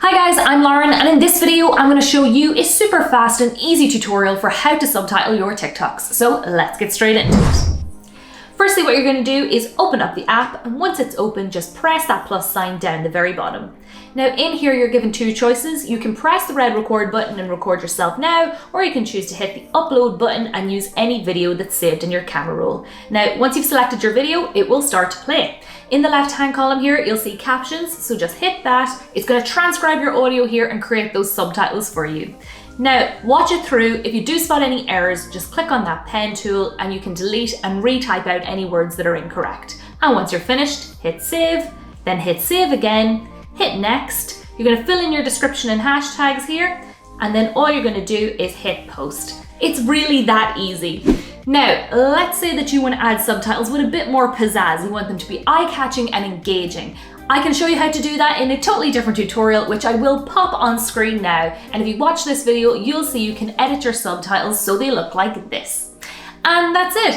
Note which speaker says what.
Speaker 1: Hi guys, I'm Lauren, and in this video I'm going to show you a super fast and easy tutorial for how to subtitle your TikToks. So let's get straight into it. Firstly, what you're going to do is open up the app, and once it's open, just press that plus sign down the very bottom. Now in here you're given two choices. You can press the red record button and record yourself now, or you can choose to hit the upload button and use any video that's saved in your camera roll. Now once you've selected your video, it will start to play. In the left hand column here, you'll see captions, so just hit that. It's going to transcribe your audio here and create those subtitles for you. Now, watch it through. If you do spot any errors, just click on that pen tool and you can delete and retype out any words that are incorrect. And once you're finished, hit save, then hit save again, hit next. You're going to fill in your description and hashtags here, and then all you're going to do is hit post. It's really that easy. Now, let's say that you want to add subtitles with a bit more pizzazz. You want them to be eye-catching and engaging. I can show you how to do that in a totally different tutorial, which I will pop on screen now. And if you watch this video, you'll see you can edit your subtitles so they look like this. And that's it.